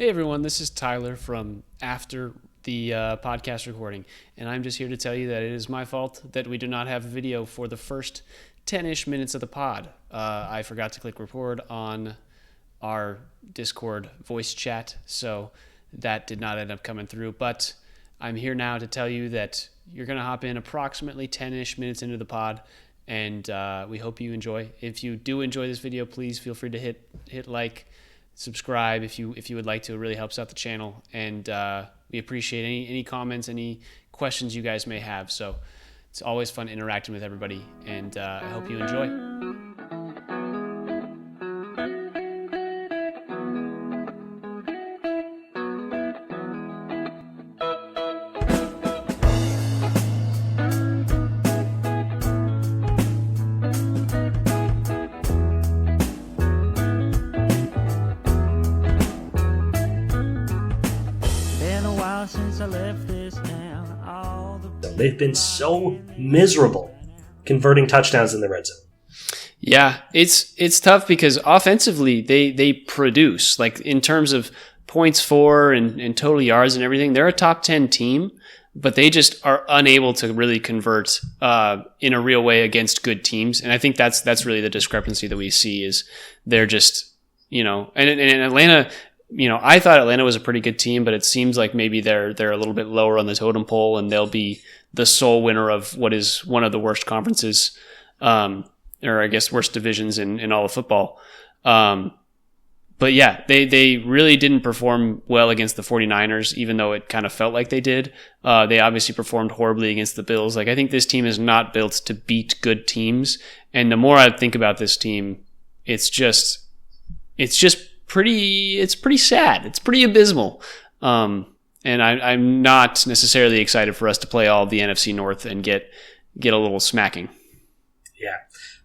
Hey everyone, this is Tyler from after the podcast recording, and I'm just here to tell you that it is my fault that we do not have a video for the first 10-ish minutes of the pod. I forgot to click record on our Discord voice chat, so that did not end up coming through, but I'm here now to tell you that you're going to hop in approximately 10-ish minutes into the pod, and we hope you enjoy. If you do enjoy this video, please feel free to hit like, subscribe if you would like to. It really helps out the channel, and we appreciate any comments, any questions you guys may have. So it's always fun interacting with everybody, and I hope you enjoy. They've been so miserable converting touchdowns in the red zone. Yeah, it's tough because offensively they produce, like in terms of points for and total yards and everything. They're a top 10 team, but they just are unable to really convert in a real way against good teams. And I think that's really the discrepancy that we see is they're just, and Atlanta. I thought Atlanta was a pretty good team, but it seems like maybe they're a little bit lower on the totem pole, and they'll be the sole winner of what is one of the worst conferences, or I guess worst divisions in all of football. But yeah, they really didn't perform well against the 49ers, even though it kind of felt like they did. They obviously performed horribly against the Bills. Like, I think this team is not built to beat good teams. And the more I think about this team, it's pretty sad. It's pretty abysmal. And I'm not necessarily excited for us to play all of the NFC North and get a little smacking. Yeah.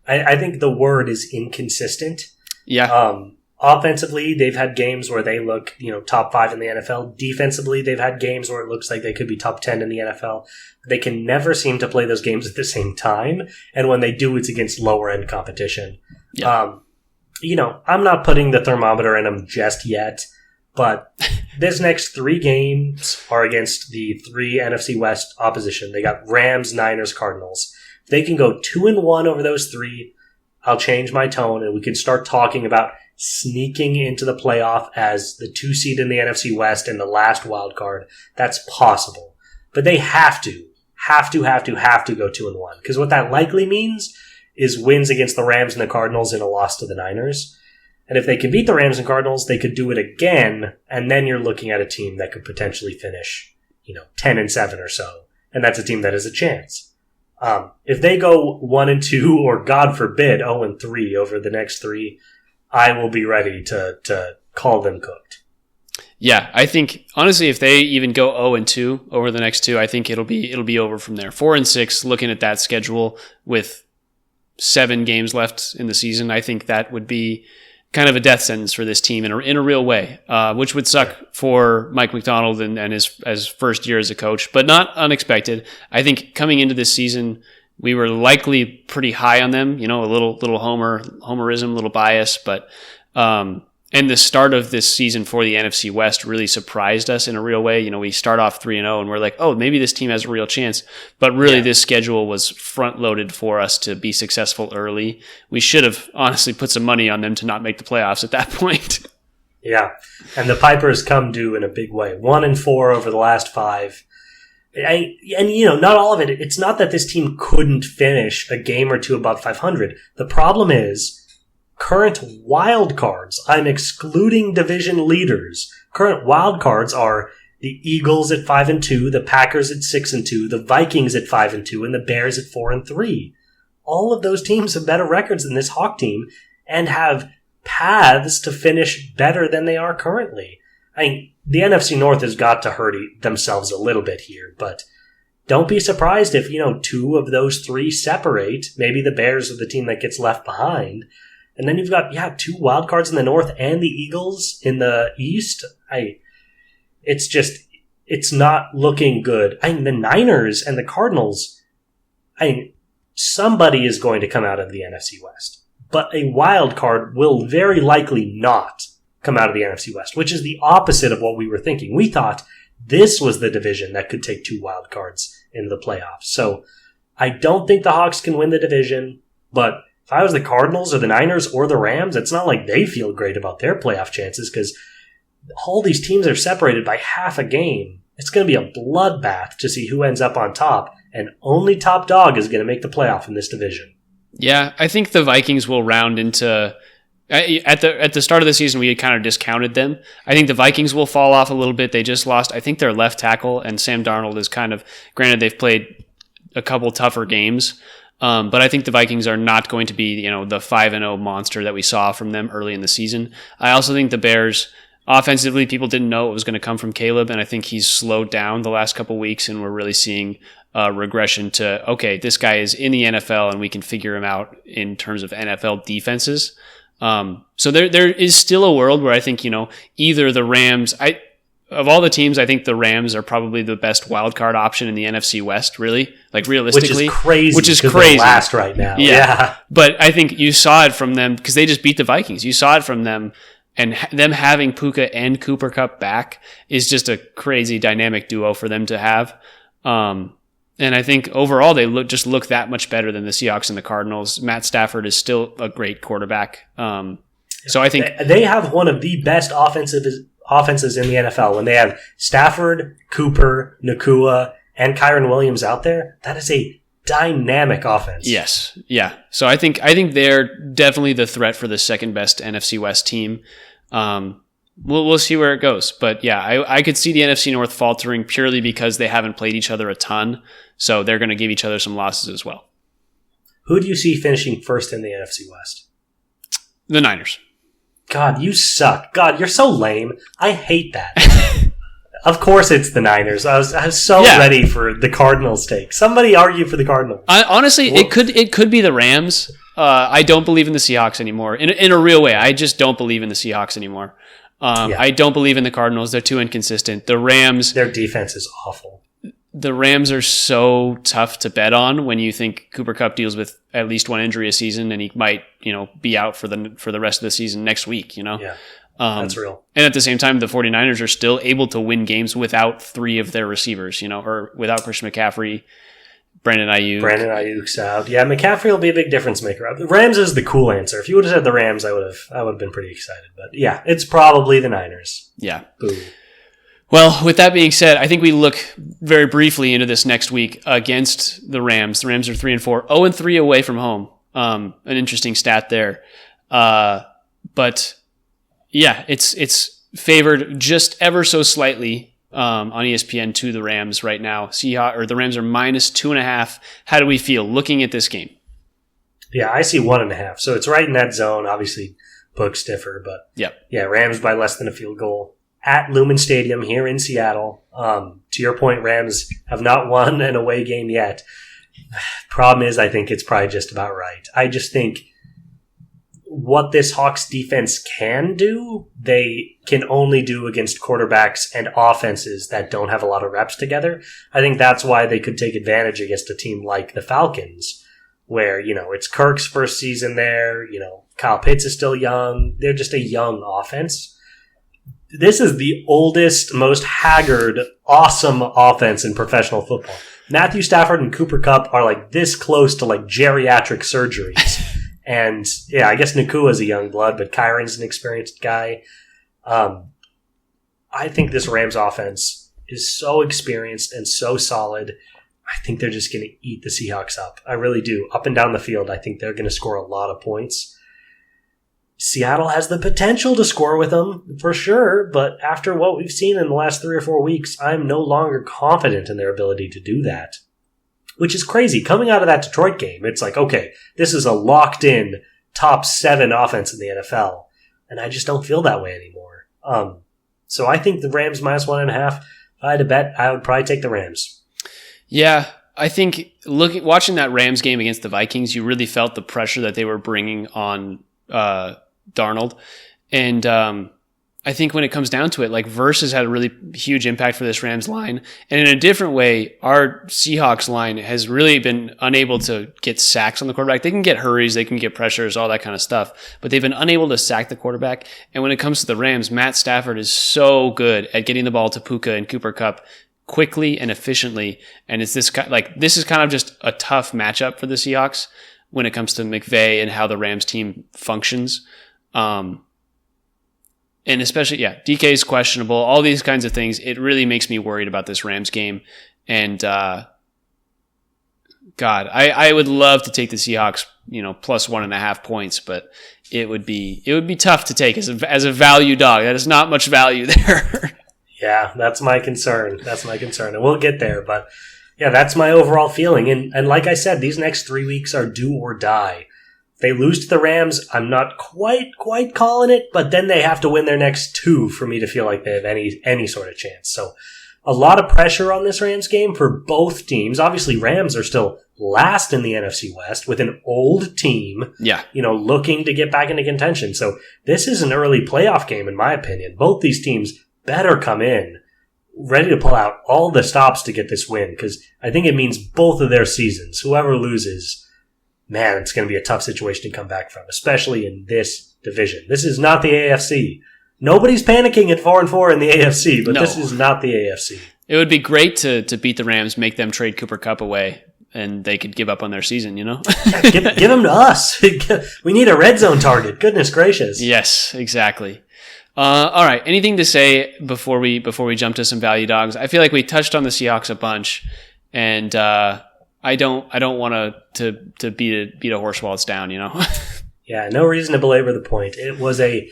I think the word is inconsistent. Yeah. Offensively, they've had games where they look, top 5 in the NFL. Defensively, they've had games where it looks like they could be top 10 in the NFL. They can never seem to play those games at the same time. And when they do, it's against lower end competition. Yeah. I'm not putting the thermometer in them just yet, but this next 3 games are against the 3 NFC West opposition. They got Rams, Niners, Cardinals. If they can go 2-1 over those 3, I'll change my tone and we can start talking about sneaking into the playoff as the 2 seed in the NFC West and the last wild card. That's possible. But they have to go 2-1. Because what that likely means is wins against the Rams and the Cardinals and a loss to the Niners. And if they can beat the Rams and Cardinals, they could do it again, and then you're looking at a team that could potentially finish, 10-7 or so. And that's a team that has a chance. If they go 1-2, or God forbid, 0-3 over the next 3, I will be ready to call them cooked. Yeah, I think honestly, if they even go 0-2 over the next 2, I think it'll be over from there. 4-6, looking at that schedule with 7 games left in the season, I think that would be kind of a death sentence for this team in a real way, which would suck for Mike McDonald and his first year as a coach, but not unexpected. I think coming into this season, we were likely pretty high on them, a little homerism, a little bias, but and the start of this season for the NFC West really surprised us in a real way. We start off 3-0 and we're like, oh, maybe this team has a real chance. But really, This schedule was front-loaded for us to be successful early. We should have honestly put some money on them to not make the playoffs at that point. Yeah, and the Pipers come due in a big way. 1-4 over the last 5. Not all of it. It's not that this team couldn't finish a game or 2 above 500. The problem is current wild cards. I'm excluding division leaders. Current wild cards are the Eagles at 5-2, the Packers at 6-2, the Vikings at 5-2, and the Bears at 4-3. All of those teams have better records than this Hawk team and have paths to finish better than they are currently. The NFC North has got to hurt themselves a little bit here, but don't be surprised if, 2 of those 3 separate. Maybe the Bears are the team that gets left behind. And then you've got, 2 wild cards in the North and the Eagles in the East. It's not looking good. The Niners and the Cardinals, somebody is going to come out of the NFC West. But a wild card will very likely not come out of the NFC West, which is the opposite of what we were thinking. We thought this was the division that could take 2 wild cards in the playoffs. So I don't think the Hawks can win the division, but if I was the Cardinals or the Niners or the Rams, it's not like they feel great about their playoff chances because all these teams are separated by half a game. It's going to be a bloodbath to see who ends up on top, and only top dog is going to make the playoff in this division. Yeah, I think the Vikings will round into... At the start of the season, we had kind of discounted them. I think the Vikings will fall off a little bit. They just lost, I think, their left tackle, and Sam Darnold is kind of... Granted, they've played a couple tougher games, but I think the Vikings are not going to be, the 5-0 monster that we saw from them early in the season. I also think the Bears, offensively, people didn't know it was going to come from Caleb, and I think he's slowed down the last couple weeks, and we're really seeing regression to, okay, this guy is in the NFL, and we can figure him out in terms of NFL defenses. So there is still a world where I think, either the Rams, of all the teams, I think the Rams are probably the best wild card option in the NFC West, really, like realistically. Which is crazy. They're last right now. Yeah. But I think you saw it from them because they just beat the Vikings. You saw it from them, and them having Puka and Cooper Kupp back is just a crazy dynamic duo for them to have. And I think overall they look that much better than the Seahawks and the Cardinals. Matt Stafford is still a great quarterback. So I think they have one of the best offenses in the NFL. When they have Stafford, Cooper, Nakua, and Kyron Williams out there, that is a dynamic offense. Yes. Yeah. So I think they're definitely the threat for the second best NFC West team. We'll see where it goes. But yeah, I could see the NFC North faltering purely because they haven't played each other a ton. So they're going to give each other some losses as well. Who do you see finishing first in the NFC West? The Niners. God, you suck. God, you're so lame. I hate that. Of course it's the Niners. I was so ready for the Cardinals' take. Somebody argue for the Cardinals. Honestly, it could be the Rams. I don't believe in the Seahawks anymore. In a real way, I just don't believe in the Seahawks anymore. I don't believe in the Cardinals. They're too inconsistent. The Rams... Their defense is awful. The Rams are so tough to bet on when you think Cooper Kupp deals with at least one injury a season and he might, be out for the rest of the season next week, Yeah, that's real. And at the same time, the 49ers are still able to win games without 3 of their receivers, or without Christian McCaffrey, Brandon Ayuk's out. Yeah, McCaffrey will be a big difference maker. The Rams is the cool answer. If you would have said the Rams, I would have been pretty excited. But yeah, it's probably the Niners. Yeah. Boo. Well, with that being said, I think we look very briefly into this next week against the Rams. The Rams are 3-4, 0-3 away from home. An interesting stat there. But yeah, it's favored just ever so slightly on ESPN to the Rams right now. The Rams are -2.5. How do we feel looking at this game? Yeah, I see 1.5. So it's right in that zone. Obviously, books differ, but yeah, Rams by less than a field goal at Lumen Stadium here in Seattle. To your point, Rams have not won an away game yet. Problem is, I think it's probably just about right. I just think what this Hawks defense can do, they can only do against quarterbacks and offenses that don't have a lot of reps together. I think that's why they could take advantage against a team like the Falcons, where, it's Kirk's first season there, Kyle Pitts is still young. They're just a young offense. This is the oldest, most haggard, awesome offense in professional football. Matthew Stafford and Cooper Kupp are like this close to like geriatric surgeries. And yeah, I guess Nakua is a young blood, but Kyron's an experienced guy. I think this Rams offense is so experienced and so solid. I think they're just going to eat the Seahawks up. I really do. Up and down the field, I think they're going to score a lot of points. Seattle has the potential to score with them, for sure, but after what we've seen in the last 3 or 4 weeks, I'm no longer confident in their ability to do that. Which is crazy. Coming out of that Detroit game, it's like, okay, this is a locked-in top 7 offense in the NFL, and I just don't feel that way anymore. So I think the Rams -1.5. If I had to bet, I would probably take the Rams. Yeah, I think watching that Rams game against the Vikings, you really felt the pressure that they were bringing on Darnold. And I think when it comes down to it, like Verse has had a really huge impact for this Rams line. And in a different way, our Seahawks line has really been unable to get sacks on the quarterback. They can get hurries, they can get pressures, all that kind of stuff, but they've been unable to sack the quarterback. And when it comes to the Rams, Matt Stafford is so good at getting the ball to Puka and Cooper Kupp quickly and efficiently. And it's this is kind of just a tough matchup for the Seahawks when it comes to McVay and how the Rams team functions. And especially, DK is questionable, all these kinds of things. It really makes me worried about this Rams game. And, God, I would love to take the Seahawks, plus 1.5 points, but it would be tough to take as a value dog. That is not much value there. Yeah, that's my concern. And we'll get there, but yeah, that's my overall feeling. And like I said, these next 3 weeks are do or die. If they lose to the Rams, I'm not quite calling it, but then they have to win their next 2 for me to feel like they have any sort of chance. So a lot of pressure on this Rams game for both teams. Obviously, Rams are still last in the NFC West with an old team, looking to get back into contention. So this is an early playoff game, in my opinion. Both these teams better come in ready to pull out all the stops to get this win, because I think it means both of their seasons. Whoever loses, man, it's going to be a tough situation to come back from, especially in this division. This is not the AFC. Nobody's panicking at 4-4 in the AFC, but This is not the AFC. It would be great to beat the Rams, make them trade Cooper Kupp away, and they could give up on their season, Yeah, give them to us. We need a red zone target. Goodness gracious. Yes, exactly. All right. Anything to say before we jump to some value dogs? I feel like we touched on the Seahawks a bunch, and I don't want to beat a horse while it's down, Yeah, no reason to belabor the point. It was a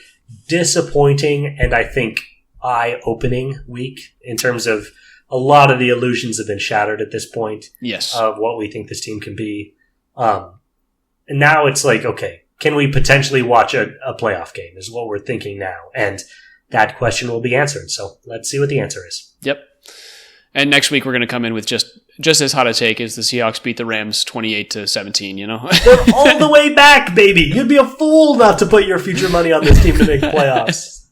disappointing and I think eye-opening week in terms of a lot of the illusions have been shattered at this point. Yes. Of what we think this team can be. And now it's like, okay, can we potentially watch a playoff game is what we're thinking now. And that question will be answered. So let's see what the answer is. Yep. And next week we're going to come in with just as hot a take as the Seahawks beat the Rams 28-17, They're all the way back, baby. You'd be a fool not to put your future money on this team to make playoffs.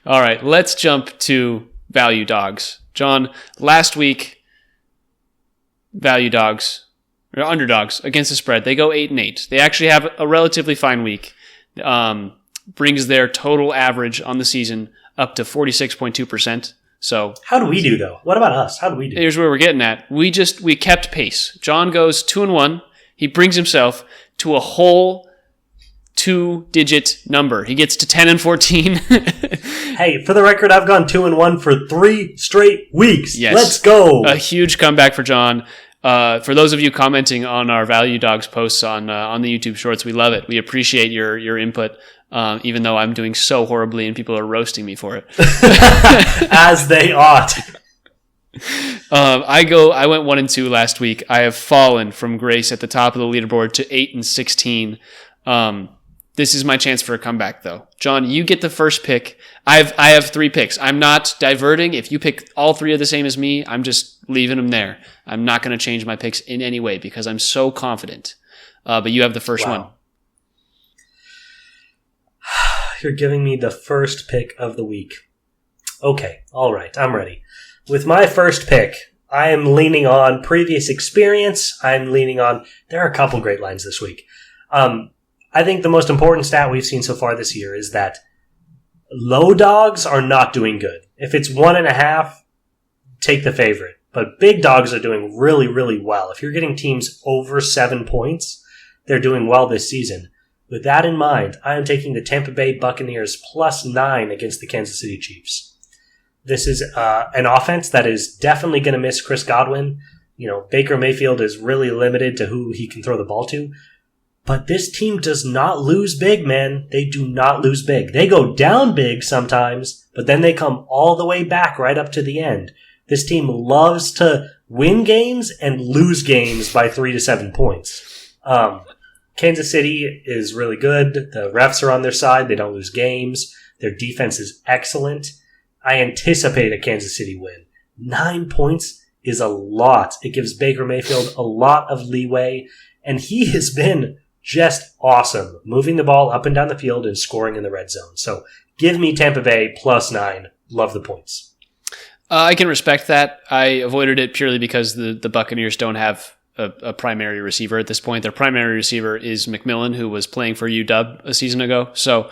All right, let's jump to value dogs. John, last week, value dogs, or underdogs against the spread, they go 8-8. They actually have a relatively fine week. Brings their total average on the season up to 46.2%. So how do we do, though? What about us? How do we do? Here's where we're getting at. We kept pace. John goes 2-1. He brings himself to a whole 2-digit number. He gets to 10-14. Hey, for the record, I've gone 2-1 for 3 straight weeks. Yes. Let's go. A huge comeback for John. For those of you commenting on our Value Dogs posts on the YouTube Shorts, we love it. We appreciate your input. Even though I'm doing so horribly and people are roasting me for it. As they ought. I went 1-2 last week. I have fallen from grace at the top of the leaderboard to 8-16. This is my chance for a comeback, though. John, you get the first pick. I have 3 picks. I'm not diverting. If you pick all 3 are the same as me, I'm just leaving them there. I'm not going to change my picks in any way because I'm so confident. But you have the first one. You're giving me the first pick of the week. Okay, all right, I'm ready. With my first pick, I am leaning on previous experience. I'm leaning on... There are a couple great lines this week. I think the most important stat we've seen so far this year is that low dogs are not doing good. If it's 1.5, take the favorite. But big dogs are doing really, really well. If you're getting teams over 7 points, they're doing well this season. With that in mind, I am taking the Tampa Bay Buccaneers +9 against the Kansas City Chiefs. This is an offense that is definitely going to miss Chris Godwin. Baker Mayfield is really limited to who he can throw the ball to. But this team does not lose big, man. They do not lose big. They go down big sometimes, but then they come all the way back right up to the end. This team loves to win games and lose games by 3 to 7 points. Kansas City is really good. The refs are on their side. They don't lose games. Their defense is excellent. I anticipate a Kansas City win. 9 points is a lot. It gives Baker Mayfield a lot of leeway, and he has been just awesome, moving the ball up and down the field and scoring in the red zone. So Give me Tampa Bay +9. Love the points. I can respect that. I avoided it purely because the Buccaneers don't have a primary receiver at this point. Their primary receiver is McMillan, who was playing for UW a season ago. So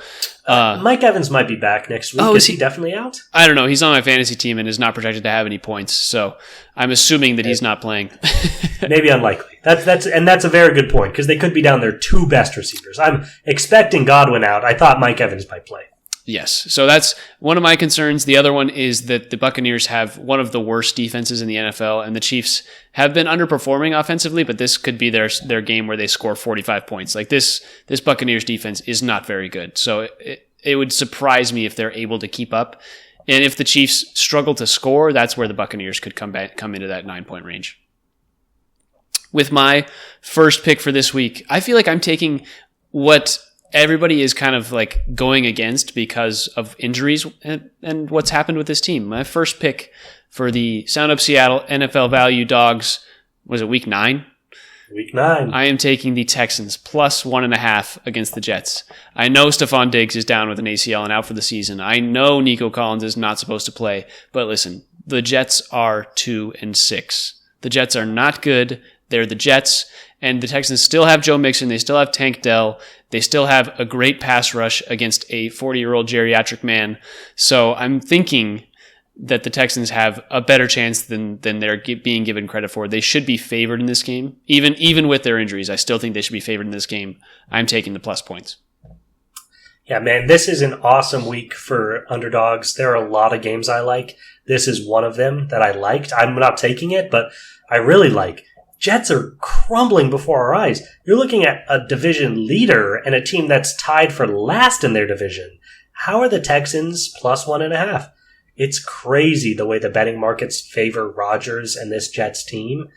Mike Evans might be back next week. Is he definitely out? I don't know. He's on my fantasy team and is not projected to have any points. So I'm assuming that he's not playing. Maybe unlikely. That's a very good point because they could be down their 2 best receivers. I'm expecting Godwin out. I thought Mike Evans might play. Yes. So that's one of my concerns. The other one is that the Buccaneers have one of the worst defenses in the NFL, and the Chiefs have been underperforming offensively, but this could be their game where they score 45 points. Like this Buccaneers defense is not very good. So it would surprise me if they're able to keep up. And if the Chiefs struggle to score, that's where the Buccaneers could come into that 9-point range. With my first pick for this week, I feel like I'm taking what everybody is kind of like going against because of injuries and what's happened with this team. My first pick for the Sound Up Seattle NFL Value Dogs, was it week 9? Week 9. I am taking the Texans +1.5 against the Jets. I know Stephon Diggs is down with an ACL and out for the season. I know Nico Collins is not supposed to play. But listen, the Jets are 2-6. The Jets are not good. They're the Jets. And the Texans still have Joe Mixon. They still have Tank Dell. They still have a great pass rush against a 40-year-old geriatric man. So I'm thinking that the Texans have a better chance than they're being given credit for. They should be favored in this game. Even with their injuries, I still think they should be favored in this game. I'm taking the plus points. Yeah, man, this is an awesome week for underdogs. There are a lot of games I like. This is one of them that I liked. I'm not taking it, but I really like. Jets are crumbling before our eyes. You're looking at a division leader and a team that's tied for last in their division. How are the Texans +1.5? It's crazy the way the betting markets favor Rodgers and this Jets team.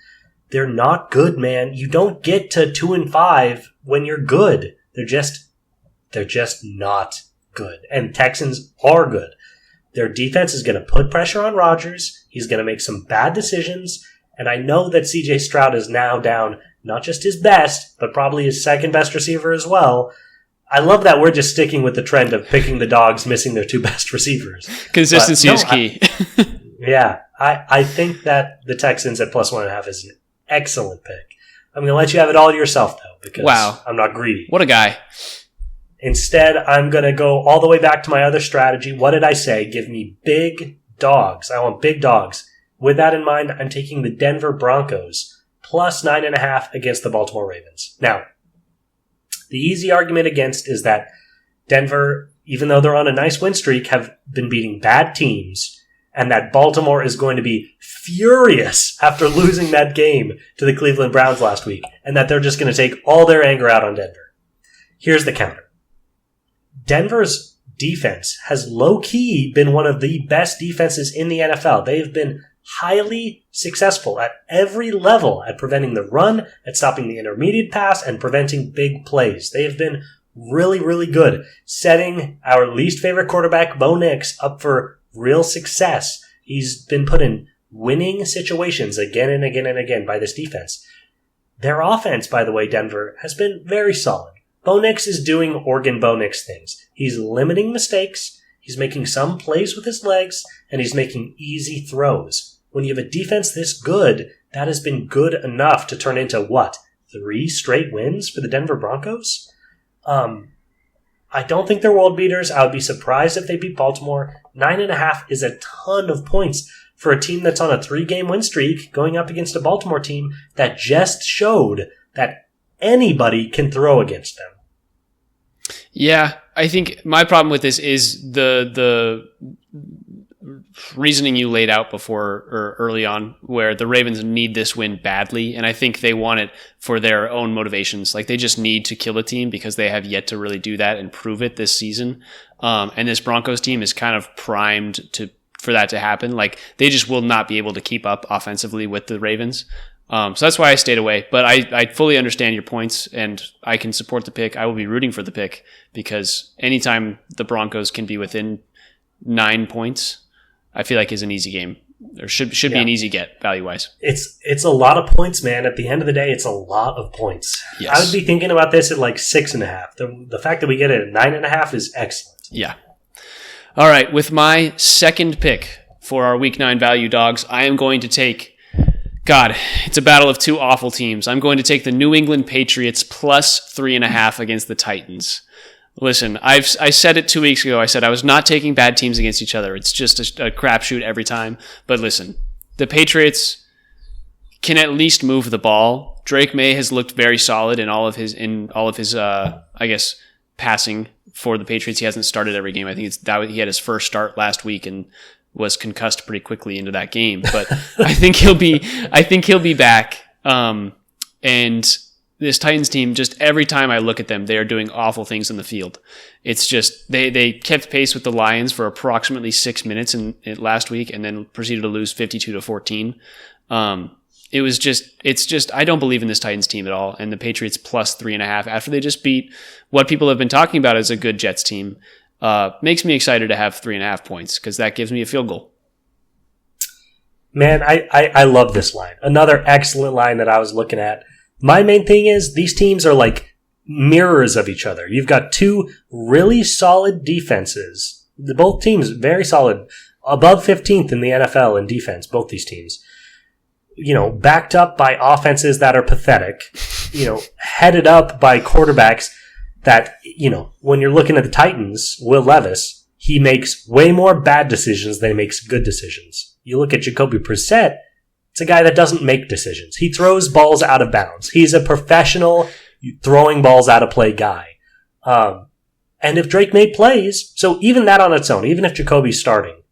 They're not good, man. You don't get to 2-5 when you're good. They're just not good. And Texans are good. Their defense is going to put pressure on Rodgers. He's going to make some bad decisions. And I know that C.J. Stroud is now down not just his best, but probably his second best receiver as well. I love that we're just sticking with the trend of picking the dogs missing their 2 best receivers. Consistency is key. I think that the Texans at +1.5 is an excellent pick. I'm going to let you have it all to yourself, though, because I'm not greedy. What a guy. Instead, I'm going to go all the way back to my other strategy. What did I say? Give me big dogs. I want big dogs. With that in mind, I'm taking the Denver Broncos +9.5 against the Baltimore Ravens. Now, the easy argument against is that Denver, even though they're on a nice win streak, have been beating bad teams, and that Baltimore is going to be furious after losing that game to the Cleveland Browns last week, and that they're just going to take all their anger out on Denver. Here's the counter. Denver's defense has low-key been one of the best defenses in the NFL. They've been highly successful at every level at preventing the run, at stopping the intermediate pass, and preventing big plays. They have been really, really good, setting our least favorite quarterback, Bo Nix, up for real success. He's been put in winning situations again and again and again by this defense. Their offense, by the way, Denver, has been very solid. Bo Nix is doing Oregon Bo Nix things. He's limiting mistakes, he's making some plays with his legs, and he's making easy throws. When you have a defense this good, that has been good enough to turn into, 3 straight wins for the Denver Broncos? I don't think they're world beaters. I would be surprised if they beat Baltimore. 9.5 is a ton of points for a team that's on a 3-game win streak going up against a Baltimore team that just showed that anybody can throw against them. Yeah, I think my problem with this is the reasoning you laid out before or early on, where the Ravens need this win badly, and I think they want it for their own motivations. Like, they just need to kill a team because they have yet to really do that and prove it this season. And this Broncos team is kind of primed for that to happen. Like, they just will not be able to keep up offensively with the Ravens. So that's why I stayed away. But I fully understand your points, and I can support the pick. I will be rooting for the pick because anytime the Broncos can be within 9 points, I feel like is an easy game, or should be an easy get value-wise. It's a lot of points, man. At the end of the day, it's a lot of points. Yes. I would be thinking about this at 6.5. The fact that we get it at 9.5 is excellent. Yeah. All right, with my second pick for our Week 9 value dogs, I am going to take, God, it's a battle of two awful teams. I'm going to take the New England Patriots plus 3.5 against the Titans. Listen, I said it 2 weeks ago. I said I was not taking bad teams against each other. It's just a crapshoot every time. But listen, the Patriots can at least move the ball. Drake May has looked very solid in all of his passing for the Patriots. He hasn't started every game. I think he had his first start last week and was concussed pretty quickly into that game. But I think he'll be back. And this Titans team, just every time I look at them, they are doing awful things in the field. It's just they kept pace with the Lions for approximately 6 minutes last week, and then proceeded to lose 52-14. It's just I don't believe in this Titans team at all. And the Patriots plus 3.5 after they just beat what people have been talking about as a good Jets team makes me excited to have 3.5 points because that gives me a field goal. Man, I love this line. Another excellent line that I was looking at. My main thing is these teams are like mirrors of each other. You've got two really solid defenses. Both teams very solid, above 15th in the NFL in defense, both these teams. Backed up by offenses that are pathetic, headed up by quarterbacks that, when you're looking at the Titans, Will Levis, he makes way more bad decisions than he makes good decisions. You look at Jacoby Brissett, it's a guy that doesn't make decisions. He throws balls out of bounds. He's a professional throwing balls out of play guy. And if Drake May plays, so even that on its own, even if Jacoby's starting,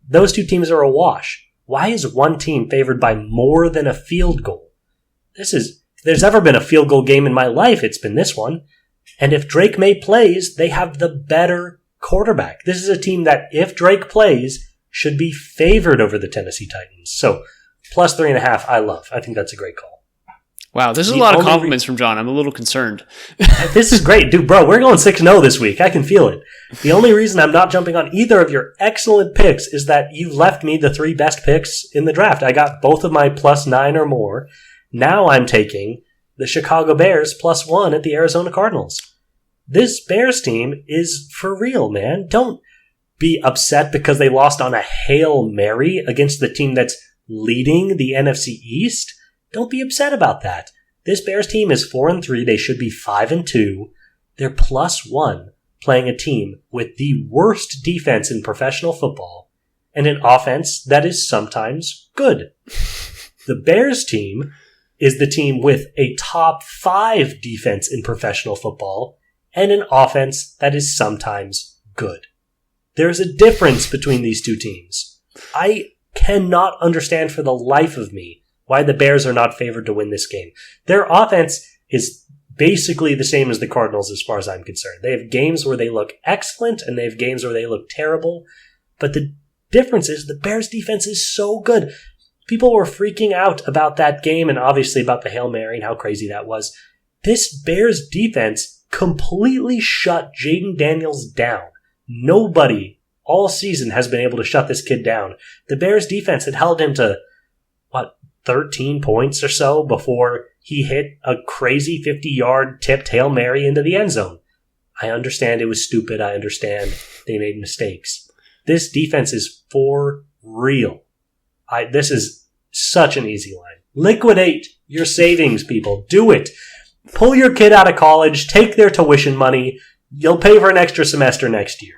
those two teams are a wash. Why is one team favored by more than a field goal? If there's ever been a field goal game in my life, it's been this one. And if Drake May plays, they have the better quarterback. This is a team that, if Drake plays, should be favored over the Tennessee Titans. So, plus 3.5, I love. I think that's a great call. Wow, this is a lot of compliments from John. I'm a little concerned. This is great. Dude, bro, we're going 6-0 this week. I can feel it. The only reason I'm not jumping on either of your excellent picks is that you've left me the 3 best picks in the draft. I got both of my plus 9 or more. Now I'm taking the Chicago Bears plus 1 at the Arizona Cardinals. This Bears team is for real, man. Don't be upset because they lost on a Hail Mary against the team that's leading the NFC East. Don't be upset about that. This Bears team is 4-3. They should be 5-2. They're plus 1 playing a team with the worst defense in professional football and an offense that is sometimes good. The Bears team is the team with a top 5 defense in professional football and an offense that is sometimes good. There's a difference between these two teams. I cannot understand for the life of me why the Bears are not favored to win this game. Their offense is basically the same as the Cardinals as far as I'm concerned. They have games where they look excellent and they have games where they look terrible. But the difference is the Bears defense is so good. People were freaking out about that game and obviously about the Hail Mary and how crazy that was. This Bears defense completely shut Jaden Daniels down. Nobody all season has been able to shut this kid down. The Bears defense had held him to, 13 points or so before he hit a crazy 50-yard tipped Hail Mary into the end zone. I understand it was stupid. I understand they made mistakes. This defense is for real. This is such an easy line. Liquidate your savings, people. Do it. Pull your kid out of college. Take their tuition money. You'll pay for an extra semester next year.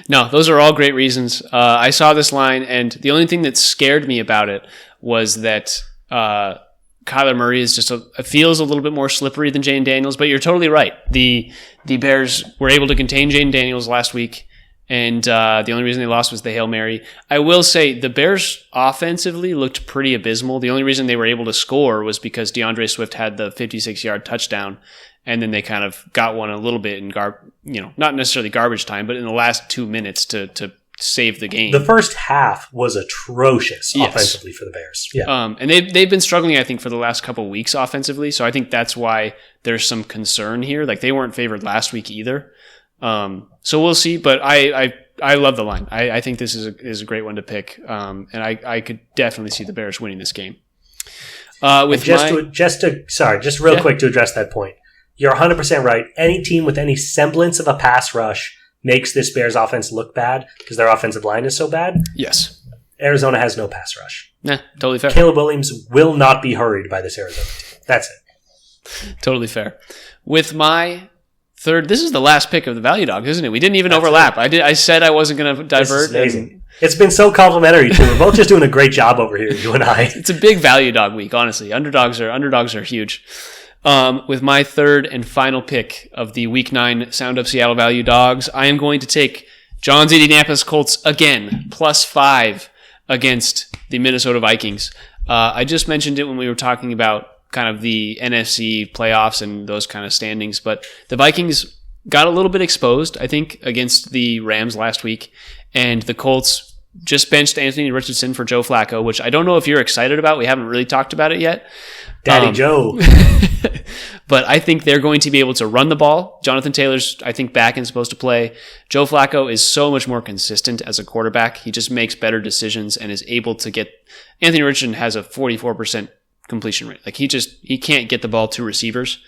No, those are all great reasons. I saw this line, and the only thing that scared me about it was that Kyler Murray is feels a little bit more slippery than Jane Daniels. But you're totally right. The Bears were able to contain Jane Daniels last week, and the only reason they lost was the Hail Mary. I will say the Bears offensively looked pretty abysmal. The only reason they were able to score was because DeAndre Swift had the 56-yard touchdown. And then they kind of got one a little bit in not necessarily garbage time, but in the last 2 minutes to save the game. The first half was atrocious offensively for the Bears. Yeah. And they've been struggling, I think, for the last couple of weeks offensively. So I think that's why there's some concern here. Like they weren't favored last week either. So we'll see. But I love the line. I think this is a great one to pick. And I could definitely see the Bears winning this game. Quick to address that point. You're 100% right. Any team with any semblance of a pass rush makes this Bears offense look bad because their offensive line is so bad. Yes. Arizona has no pass rush. Nah, totally fair. Caleb Williams will not be hurried by this Arizona team. That's it. Totally fair. With my third, this is the last pick of the Value Dogs, isn't it? We didn't even overlap. I said I wasn't going to divert. This is amazing. It's been so complimentary too. We're both just doing a great job over here, you and I. It's a big Value Dog week, honestly. Underdogs are huge. With my third and final pick of the Week 9 Sound Up Seattle Value Dogs, I am going to take John's Indianapolis Colts again, +5 against the Minnesota Vikings. I just mentioned it when we were talking about kind of the NFC playoffs and those kind of standings, but the Vikings got a little bit exposed, I think, against the Rams last week, and the Colts just benched Anthony Richardson for Joe Flacco, which I don't know if you're excited about. We haven't really talked about it yet. Daddy Joe. But I think they're going to be able to run the ball. Jonathan Taylor's, I think, back and supposed to play. Joe Flacco is so much more consistent as a quarterback. He just makes better decisions and is able to get... Anthony Richardson has a 44% completion rate. Like, he can't get the ball to receivers.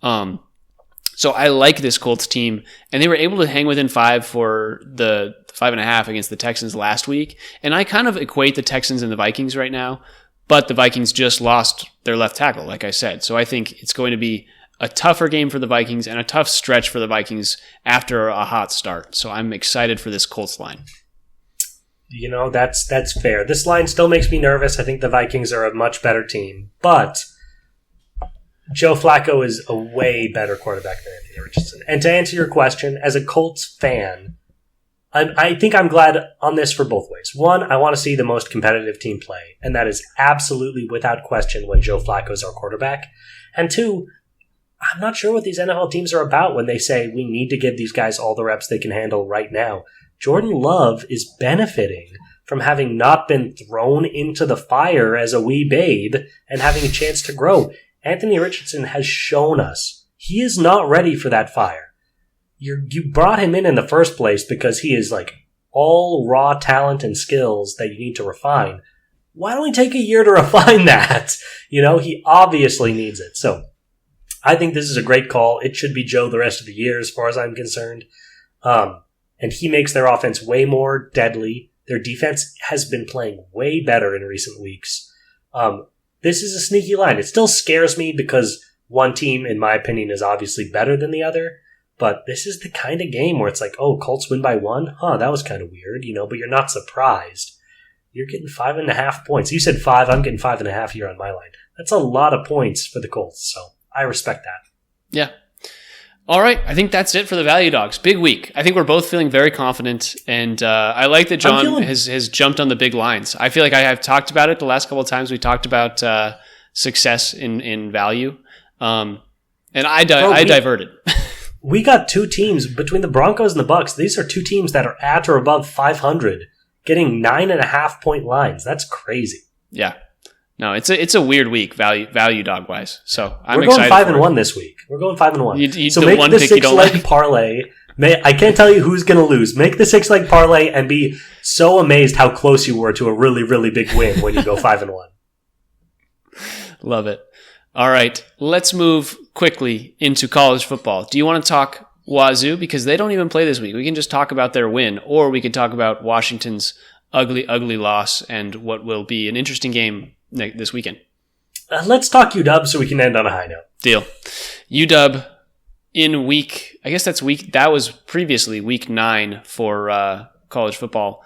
So I like this Colts team, and they were able to hang within 5 for the 5.5 against the Texans last week. And I kind of equate the Texans and the Vikings right now, but the Vikings just lost their left tackle, like I said. So I think it's going to be a tougher game for the Vikings and a tough stretch for the Vikings after a hot start. So I'm excited for this Colts line. You know, that's fair. This line still makes me nervous. I think the Vikings are a much better team, but Joe Flacco is a way better quarterback than Anthony Richardson. And to answer your question, as a Colts fan, I think I'm glad on this for both ways. One, I want to see the most competitive team play, and that is absolutely without question when Joe Flacco is our quarterback. And two, I'm not sure what these NFL teams are about when they say we need to give these guys all the reps they can handle right now. Jordan Love is benefiting from having not been thrown into the fire as a wee babe and having a chance to grow. Anthony Richardson has shown us he is not ready for that fire. You brought him in the first place because he is like all raw talent and skills that you need to refine. Why don't we take a year to refine that? You know, he obviously needs it. So I think this is a great call. It should be Joe the rest of the year as far as I'm concerned. And he makes their offense way more deadly. Their defense has been playing way better in recent weeks. This is a sneaky line. It still scares me because one team, in my opinion, is obviously better than the other. But this is the kind of game where it's like, oh, Colts win by 1? Huh, that was kind of weird, you know, but you're not surprised. You're getting 5.5 points. You said 5, I'm getting 5.5 here on my line. That's a lot of points for the Colts, so I respect that. Yeah. All right, I think that's it for the Value Dogs. Big week. I think we're both feeling very confident, and I like that John has jumped on the big lines. I feel like I have talked about it the last couple of times we talked about success in value, and I diverted. We got two teams between the Broncos and the Bucks. These are two teams that are at or above 500, getting 9.5 point lines. That's crazy. Yeah, no, it's a weird week value dog wise. So we're going 5-1 this week. We're going 5-1. So make the 6-leg parlay. I can't tell you who's going to lose. Make the 6-leg parlay and be so amazed how close you were to a really, really big win when you go 5-1. Love it. All right, let's move quickly into college football. Do you want to talk Wazoo? Because they don't even play this week. We can just talk about their win, or we could talk about Washington's ugly, ugly loss and what will be an interesting game this weekend. Let's talk UW so we can end on a high note. Deal. UW in that was previously week 9 for college football,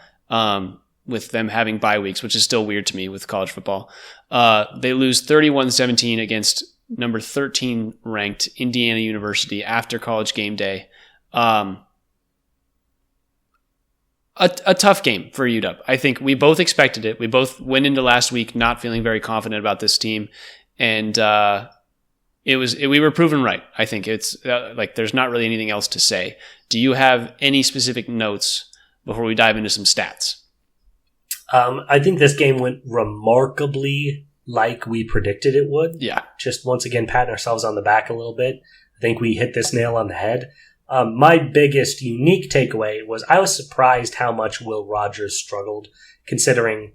with them having bye weeks, which is still weird to me with college football. They lose 31-17 against number 13 ranked Indiana University after College game day. A tough game for UW. I think we both expected it. We both went into last week not feeling very confident about this team, and we were proven right. I think it's there's not really anything else to say. Do you have any specific notes before we dive into some stats? I think this game went remarkably like we predicted it would. Yeah. Just once again, patting ourselves on the back a little bit. I think we hit this nail on the head. My biggest unique takeaway was I was surprised how much Will Rogers struggled, considering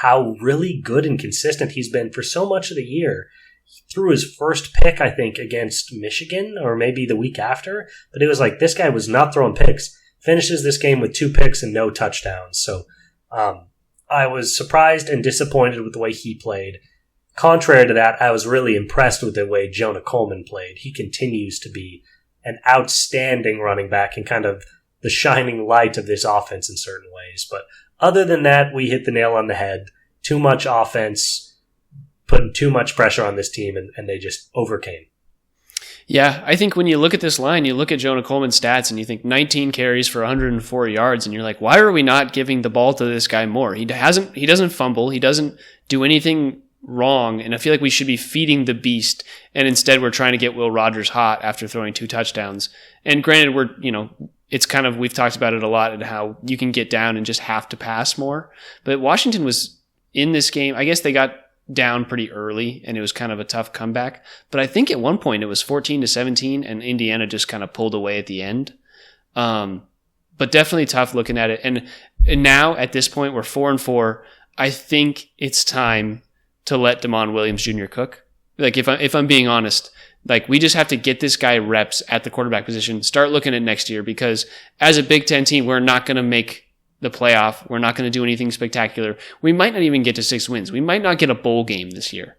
how really good and consistent he's been for so much of the year. He threw his first pick, I think, against Michigan, or maybe the week after, but it was like this guy was not throwing picks. finishes this game with 2 picks and no touchdowns. So I was surprised and disappointed with the way he played. Contrary to that, I was really impressed with the way Jonah Coleman played. He continues to be an outstanding running back and kind of the shining light of this offense in certain ways. But other than that, we hit the nail on the head. Too much offense, putting too much pressure on this team, and they just overcame. Yeah, I think when you look at this line, you look at Jonah Coleman's stats and you think 19 carries for 104 yards, and you're like, why are we not giving the ball to this guy more? He doesn't fumble, he doesn't do anything wrong, and I feel like we should be feeding the beast, and instead we're trying to get Will Rogers hot after throwing 2 touchdowns. And granted, it's kind of, we've talked about it a lot and how you can get down and just have to pass more. But Washington was in this game, I guess they got down pretty early and it was kind of a tough comeback. But I think at one point it was 14-17 and Indiana just kind of pulled away at the end. But definitely tough looking at it. And now at this point we're 4-4. I think it's time to let Damon Williams Jr. cook. Like if I'm being honest, like we just have to get this guy reps at the quarterback position, start looking at next year, because as a Big Ten team, we're not going to make the playoff. We're not going to do anything spectacular. We might not even get to 6 wins. We might not get a bowl game this year.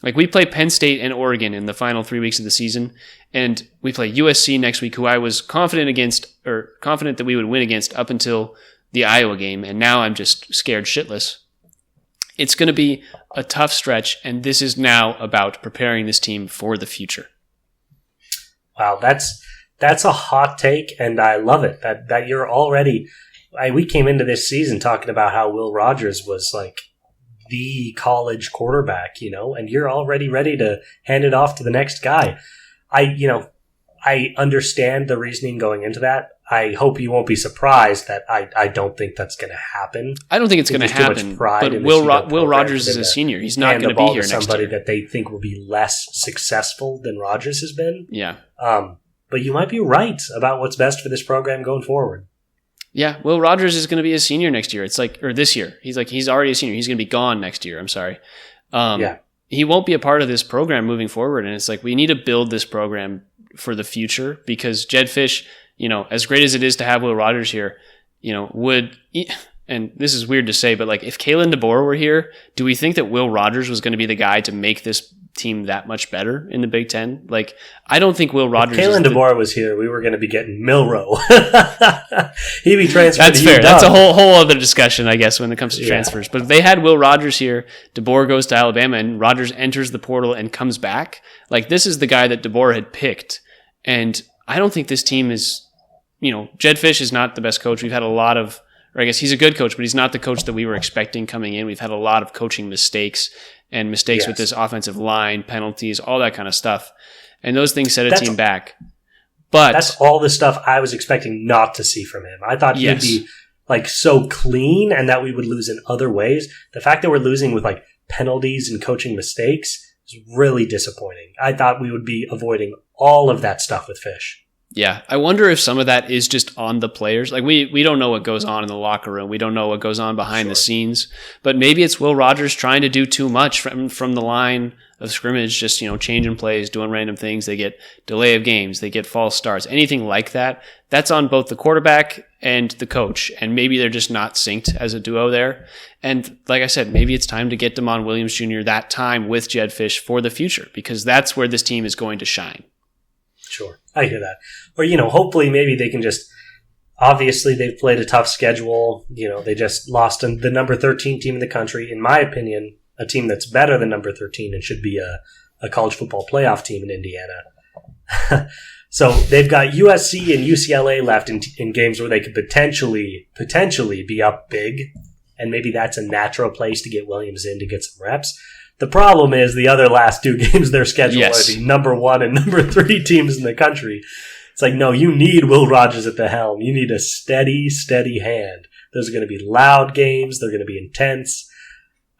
Like we play Penn State and Oregon in the final 3 weeks of the season, and we play USC next week, who I was confident that we would win against up until the Iowa game, and now I'm just scared shitless. It's going to be a tough stretch, and this is now about preparing this team for the future. Wow, that's a hot take, and I love it. That you're already. We came into this season talking about how Will Rogers was like the college quarterback, and you're already ready to hand it off to the next guy. I understand the reasoning going into that. I hope you won't be surprised that I don't think that's going to happen. I don't think it's going to happen. But Will Rogers is a senior. He's not going to be here next year. Somebody that they think will be less successful than Rogers has been. Yeah. But you might be right about what's best for this program going forward. Yeah, Will Rogers is going to be a senior next year. Or this year. He's already a senior. He's going to be gone next year. I'm sorry. Yeah. He won't be a part of this program moving forward. And it's like, we need to build this program for the future, because Jedd Fisch, as great as it is to have Will Rogers here, and this is weird to say, but like if Kalen DeBoer were here, do we think that Will Rogers was going to be the guy to make this team that much better in the Big Ten? Like, I don't think Will Rogers. If Kalen DeBoer was here, we were going to be getting Milroe. He'd be transferred. That's fair. That's a whole other discussion, I guess, when it comes to transfers. But if they had Will Rogers here, DeBoer goes to Alabama, and Rogers enters the portal and comes back. Like, this is the guy that DeBoer had picked, and I don't think this team is. Jedd Fisch is not the best coach. We've had a lot of. Or I guess he's a good coach, but he's not the coach that we were expecting coming in. We've had a lot of coaching mistakes with this offensive line, penalties, all that kind of stuff. And those things set a team back. But that's all the stuff I was expecting not to see from him. I thought he'd be like so clean and that we would lose in other ways. The fact that we're losing with like penalties and coaching mistakes is really disappointing. I thought we would be avoiding all of that stuff with Fisch. Yeah, I wonder if some of that is just on the players. Like we don't know what goes on in the locker room. We don't know what goes on behind the scenes. But maybe it's Will Rogers trying to do too much from the line of scrimmage, just changing plays, doing random things. They get delay of games, they get false starts, anything like that. That's on both the quarterback and the coach. And maybe they're just not synced as a duo there. And like I said, maybe it's time to get Damon Williams Jr. that time with Jedd Fisch for the future, because that's where this team is going to shine. Sure, I hear that. Or, hopefully maybe they can just, obviously they've played a tough schedule. They just lost the number 13 team in the country. In my opinion, a team that's better than number 13 and should be a college football playoff team in Indiana. So they've got USC and UCLA left in games where they could potentially be up big. And maybe that's a natural place to get Williams in to get some reps. The problem is the other last 2 games they're scheduled are the number 1 and number 3 teams in the country. It's like, no, you need Will Rogers at the helm. You need a steady hand. Those are going to be loud games. They're going to be intense.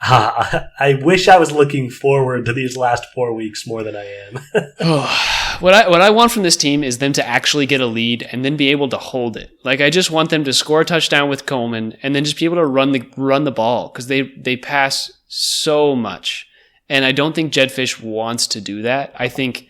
I wish I was looking forward to these last 4 weeks more than I am. What I want from this team is them to actually get a lead and then be able to hold it. Like, I just want them to score a touchdown with Coleman and then just be able to run the ball, because they pass so much. And I don't think Jedd Fisch wants to do that. I think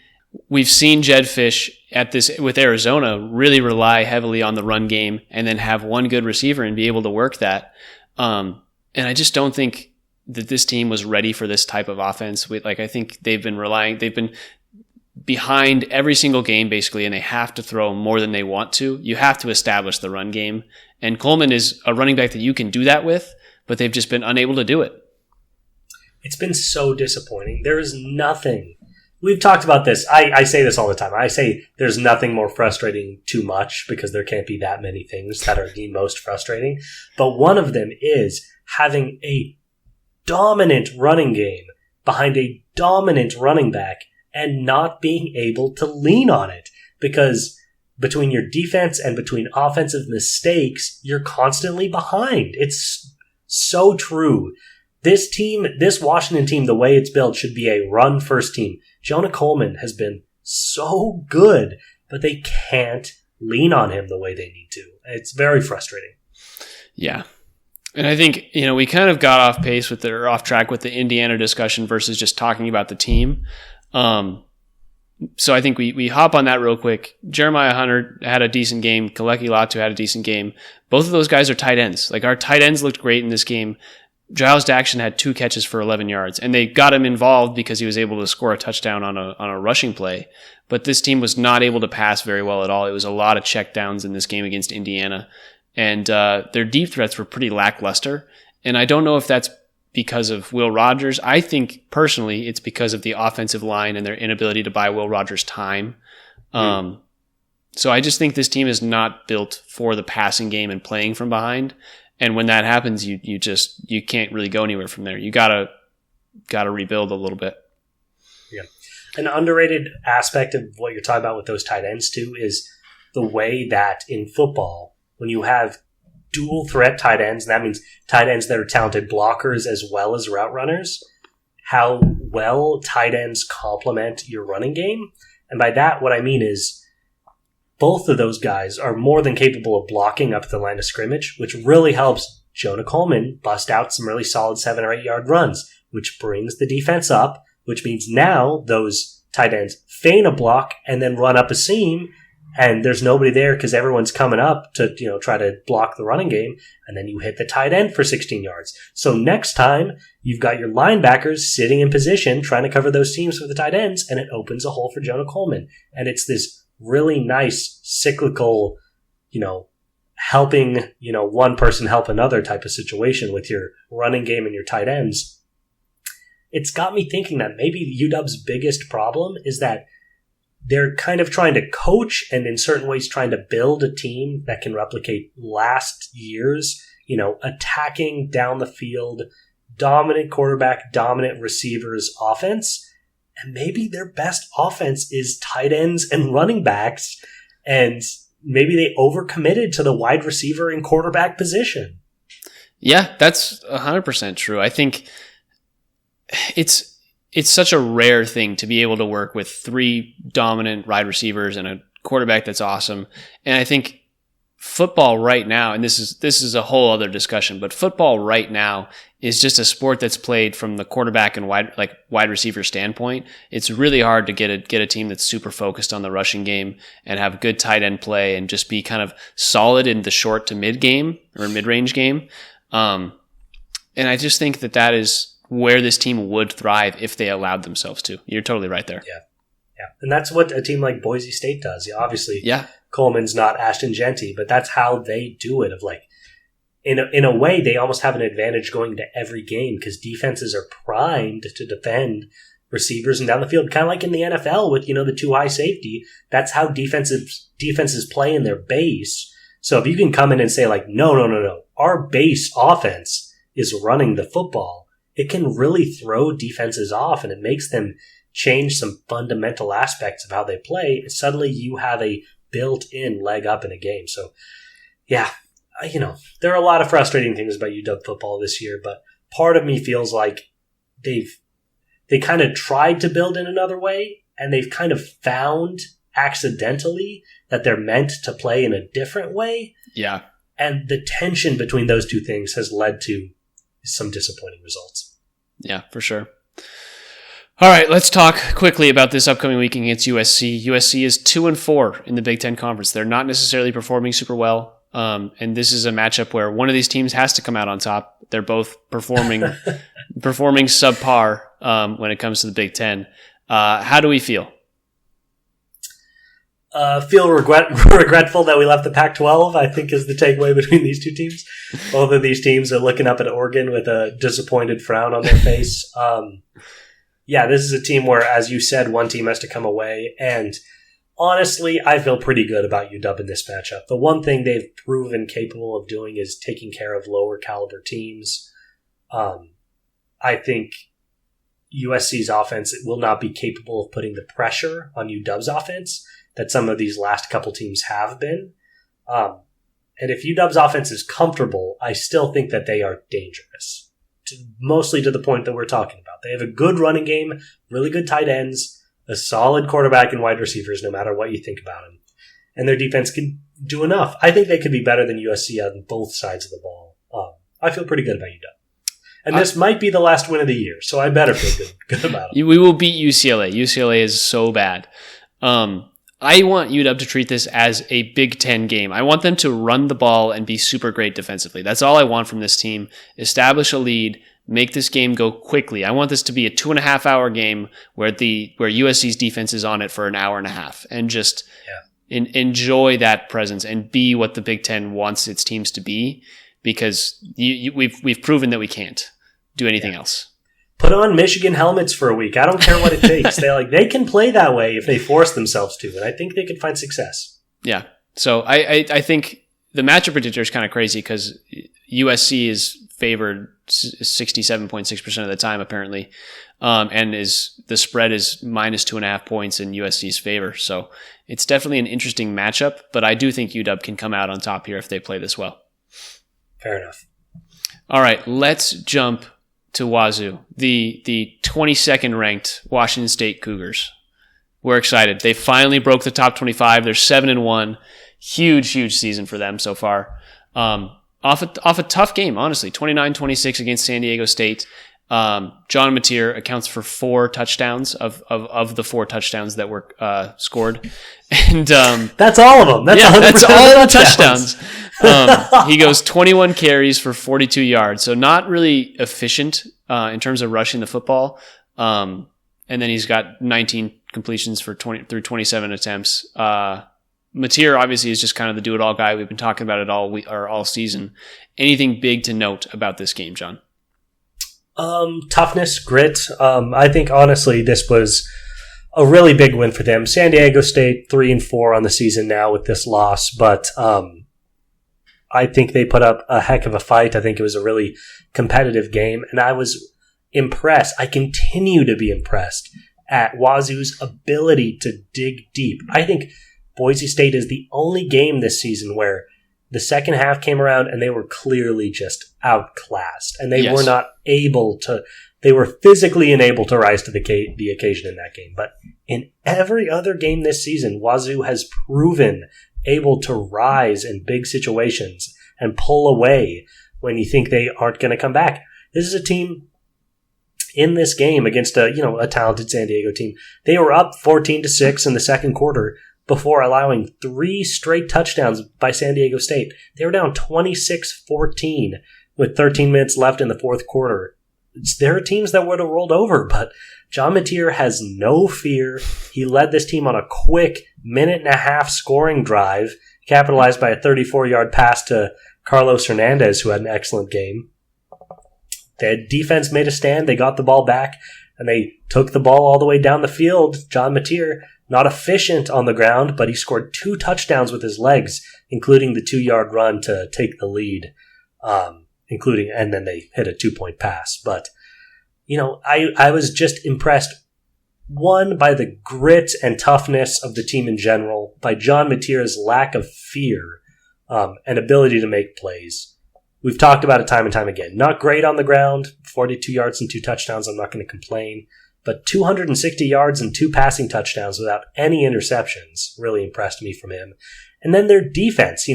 we've seen Jedd Fisch at this with Arizona really rely heavily on the run game and then have one good receiver and be able to work that. And I just don't think that this team was ready for this type of offense. I think they've been behind every single game basically, and they have to throw more than they want to. You have to establish the run game. And Coleman is a running back that you can do that with, but they've just been unable to do it. It's been so disappointing. There is nothing. We've talked about this. I say this all the time. I say there's nothing more frustrating too much because there can't be that many things that are the most frustrating. But one of them is having a dominant running game behind a dominant running back and not being able to lean on it. Because between your defense and between offensive mistakes, you're constantly behind. It's so true. This team, this Washington team, the way it's built, should be a run-first team. Jonah Coleman has been so good, but they can't lean on him the way they need to. It's very frustrating. Yeah. And I think, we kind of got off track with the Indiana discussion versus just talking about the team. So I think we hop on that real quick. Jeremiah Hunter had a decent game. Kaleki Latu had a decent game. Both of those guys are tight ends. Our tight ends looked great in this game. Giles Daxon had 2 catches for 11 yards, and they got him involved because he was able to score a touchdown on a rushing play. But this team was not able to pass very well at all. It was a lot of checkdowns in this game against Indiana, and their deep threats were pretty lackluster. And I don't know if that's because of Will Rogers. I think personally it's because of the offensive line and their inability to buy Will Rogers time. So I just think this team is not built for the passing game and playing from behind. And when that happens, you can't really go anywhere from there. You gotta rebuild a little bit. Yeah. An underrated aspect of what you're talking about with those tight ends too is the way that in football, when you have dual threat tight ends, and that means tight ends that are talented blockers as well as route runners, how well tight ends complement your running game. And by that, what I mean is both of those guys are more than capable of blocking up the line of scrimmage, which really helps Jonah Coleman bust out some really solid 7 or 8 yard runs, which brings the defense up, which means now those tight ends feign a block and then run up a seam, and there's nobody there because everyone's coming up to try to block the running game, and then you hit the tight end for 16 yards. So next time, you've got your linebackers sitting in position trying to cover those seams with the tight ends, and it opens a hole for Jonah Coleman. And it's this really nice cyclical, helping, one person help another type of situation with your running game and your tight ends. It's got me thinking that maybe UW's biggest problem is that they're kind of trying to coach and in certain ways trying to build a team that can replicate last year's, attacking down the field, dominant quarterback, dominant receivers offense. And maybe their best offense is tight ends and running backs, and maybe they overcommitted to the wide receiver and quarterback position. Yeah, that's 100% true. I think it's such a rare thing to be able to work with 3 dominant wide receivers and a quarterback that's awesome. And I think football right now, and this is a whole other discussion, but football right now is just a sport that's played from the quarterback and wide receiver standpoint. It's really hard to get a team that's super focused on the rushing game and have good tight end play and just be kind of solid in the short to mid game or mid range game. And I just think that is where this team would thrive if they allowed themselves to. You're totally right there. Yeah. And that's what a team like Boise State does. Obviously, yeah. Coleman's not Ashton Genty, but that's how they do it. In a way, they almost have an advantage going into every game because defenses are primed to defend receivers and down the field, kind of like in the NFL with the 2 high safety. That's how defenses play in their base. So if you can come in and say no, our base offense is running the football, it can really throw defenses off, and it makes them change some fundamental aspects of how they play. And suddenly you have a built-in leg up in a game. So, yeah, there are a lot of frustrating things about UW football this year, but part of me feels like they kind of tried to build in another way, and they've kind of found accidentally that they're meant to play in a different way. Yeah. And the tension between those two things has led to some disappointing results. Yeah, for sure. All right, let's talk quickly about this upcoming weekend against USC. USC is 2-4 in the Big Ten Conference. They're not necessarily performing super well, and this is a matchup where one of these teams has to come out on top. They're both performing subpar when it comes to the Big Ten. How do we feel? Feel regretful that we left the Pac-12, I think, is the takeaway between these two teams. Both of these teams are looking up at Oregon with a disappointed frown on their face. Yeah, this is a team where, as you said, one team has to come away. And honestly, I feel pretty good about UW in this matchup. The one thing they've proven capable of doing is taking care of lower caliber teams. I think USC's offense will not be capable of putting the pressure on UW's offense that some of these last couple teams have been. And if UW's offense is comfortable, I still think that they are dangerous. Mostly to the point that we're talking about. They have a good running game, really good tight ends, a solid quarterback and wide receivers, no matter what you think about them. And their defense can do enough. I think they could be better than USC on both sides of the ball. I feel pretty good about UW. And this might be the last win of the year, so I better feel good about it. We will beat UCLA. UCLA is so bad. I want UW to treat this as a Big Ten game. I want them to run the ball and be super great defensively. That's all I want from this team. Establish a lead, make this game go quickly. I want this to be a 2.5-hour game where USC's defense is on it for an hour and a half, and just enjoy that presence and be what the Big Ten wants its teams to be, because we've proven that we can't do anything else. Put on Michigan helmets for a week. I don't care what it takes. They can play that way if they force themselves to, and I think they could find success. Yeah. So I think the matchup predictor is kind of crazy because USC is favored 67.6% of the time apparently, and the spread is minus 2.5 points in USC's favor. So it's definitely an interesting matchup, but I do think UW can come out on top here if they play this well. Fair enough. All right, let's jump to Wazoo, the 22nd ranked Washington State Cougars. We're excited. They finally broke the top 25. They're 7-1. Huge season for them so far. Off a tough game, honestly. 29-26 against San Diego State. John Mateer accounts for 4 touchdowns of the 4 touchdowns that were scored. And that's all of them. That's all the touchdowns. He goes 21 carries for 42 yards, so not really efficient in terms of rushing the football. And then he's got 19 completions through 27 attempts. Mateer obviously is just kind of the do-it-all guy. We've been talking about it all season. Anything big to note about this game, John? Toughness, grit. I think honestly this was a really big win for them. San Diego State 3-4 on the season now with this loss, but I think they put up a heck of a fight. I think it was a really competitive game, and I was impressed. I continue to be impressed at Wazoo's ability to dig deep. I think Boise State is the only game this season where the second half came around and they were clearly just outclassed, and they were not able to. They were physically unable to rise to the occasion in that game. But in every other game this season, Wazoo has proven able to rise in big situations and pull away when you think they aren't going to come back. This is a team in this game against a talented San Diego team. They were up 14-6 in the second quarter before allowing 3 straight touchdowns by San Diego State. They were down 26-14 with 13 minutes left in the fourth quarter. There are teams that would have rolled over, but John Mateer has no fear. He led this team on a quick 1.5-minute scoring drive, capitalized by a 34-yard pass to Carlos Hernandez, who had an excellent game. The defense made a stand. They got the ball back, and they took the ball all the way down the field. John Mateer, not efficient on the ground, but he scored 2 touchdowns with his legs, including the 2-yard run to take the lead, and then they hit a 2-point pass. But, I was just impressed, one, by the grit and toughness of the team in general, by John Mateer's lack of fear and ability to make plays. We've talked about it time and time again. Not great on the ground, 42 yards and 2 touchdowns, I'm not going to complain. But 260 yards and 2 passing touchdowns without any interceptions really impressed me from him. And then their defense,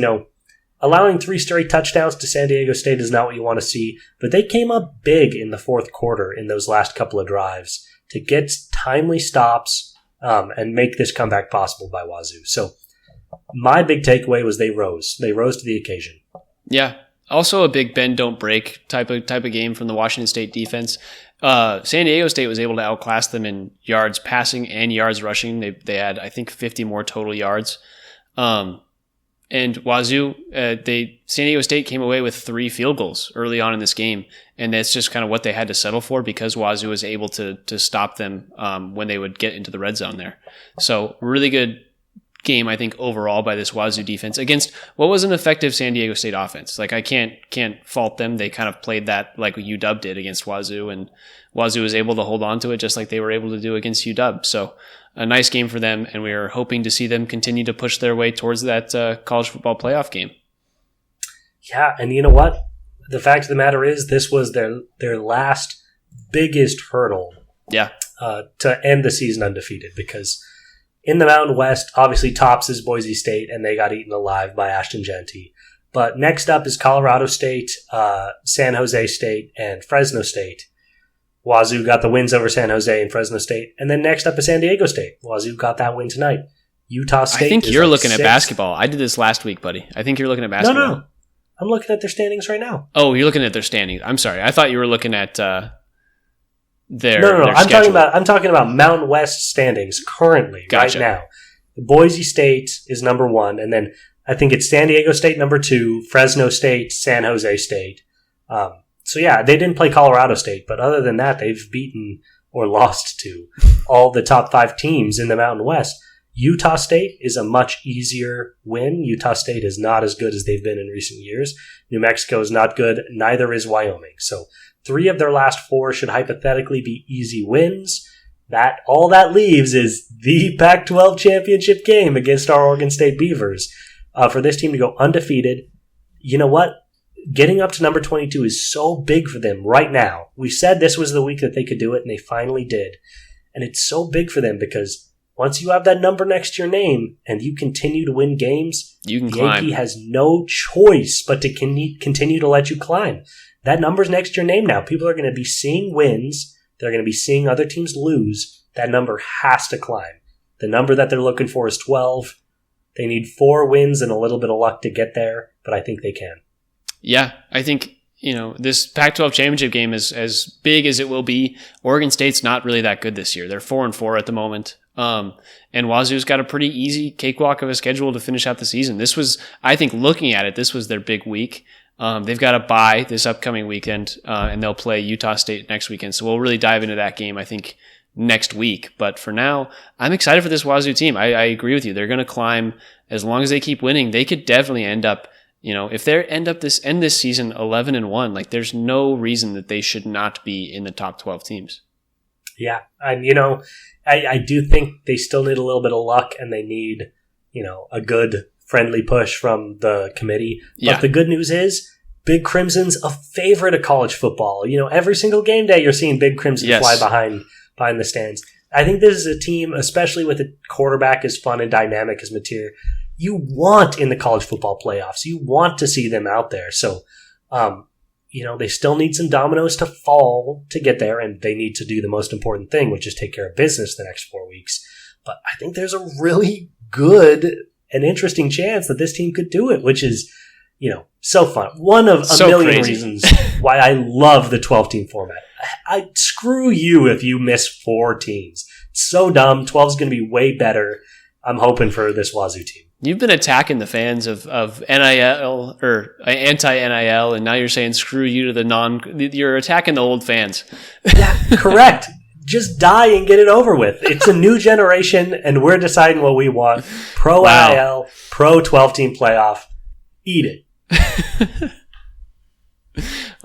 allowing 3 straight touchdowns to San Diego State is not what you want to see, but they came up big in the fourth quarter in those last couple of drives to get timely stops and make this comeback possible by Wazoo. So my big takeaway was they rose. They rose to the occasion. Yeah. Also a big bend don't break type of game from the Washington State defense. San Diego State was able to outclass them in yards passing and yards rushing. They had, I think, 50 more total yards. And Wazoo, San Diego State came away with 3 field goals early on in this game, and that's just kind of what they had to settle for because Wazoo was able to stop them when they would get into the red zone there. So really good game, I think, overall by this Wazoo defense against what was an effective San Diego State offense. Like I can't fault them. They kind of played that like UW did against Wazoo, and Wazoo was able to hold on to it just like they were able to do against UW. So a nice game for them, and we are hoping to see them continue to push their way towards that college football playoff game. Yeah, and you know what? The fact of the matter is this was their last biggest hurdle to end the season undefeated because in the Mountain West, obviously tops is Boise State, and they got eaten alive by Ashton Genty. But next up is Colorado State, San Jose State, and Fresno State. Wazoo got the wins over San Jose and Fresno State. And then next up is San Diego State. Wazoo got that win tonight. Utah State. I think you're looking at basketball. I did this last week, buddy. I think you're looking at basketball. No. I'm looking at their standings right now. Oh, you're looking at their standings. I'm sorry. I thought you were looking at their No. I'm talking about Mountain West standings currently, Gotcha. right now. Boise State is number 1, and then I think it's San Diego State number 2, Fresno State, San Jose State. So yeah, they didn't play Colorado State, but other than that, they've beaten or lost to all the top 5 teams in the Mountain West. Utah State is a much easier win. Utah State is not as good as they've been in recent years. New Mexico is not good. Neither is Wyoming. So 3 of their last 4 should hypothetically be easy wins. All that leaves is the Pac-12 championship game against our Oregon State Beavers. For this team to go undefeated, you know what? Getting up to number 22 is so big for them right now. We said this was the week that they could do it, and they finally did. And it's so big for them because once you have that number next to your name and you continue to win games, you can the climb. Yankee has no choice but to continue to let you climb. That number's next to your name now. People are going to be seeing wins. They're going to be seeing other teams lose. That number has to climb. The number that they're looking for is 12. They need 4 wins and a little bit of luck to get there, but I think they can. Yeah, I think, this Pac-12 championship game is as big as it will be. Oregon State's not really that good this year. They're 4-4 at the moment. And Wazoo's got a pretty easy cakewalk of a schedule to finish out the season. This was, I think, looking at it, this was their big week. They've got a bye this upcoming weekend, and they'll play Utah State next weekend. So we'll really dive into that game, I think, next week. But for now, I'm excited for this Wazoo team. I agree with you. They're going to climb as long as they keep winning. They could definitely end up, if they end this season 11-1, like there's no reason that they should not be in the top 12 teams. Yeah, and I do think they still need a little bit of luck, and they need a good friendly push from the committee. But the good news is Big Crimson's a favorite of college football. Every single game day you're seeing Big Crimson fly behind the stands. I think this is a team, especially with a quarterback as fun and dynamic as Mateer, you want in the college football playoffs. You want to see them out there. So, they still need some dominoes to fall to get there, and they need to do the most important thing, which is take care of business the next 4 weeks. But I think there's a really good and interesting chance that this team could do it, which is, so fun. One of a million reasons why I love the 12-team format. I screw you if you miss 4 teams. It's so dumb. 12 is going to be way better. I'm hoping for this Wazoo team. You've been attacking the fans of NIL or anti-NIL, and now you're saying screw you to you're attacking the old fans. Yeah, correct. Just die and get it over with. It's a new generation, and we're deciding what we want. Pro NIL, pro 12-team playoff. Eat it.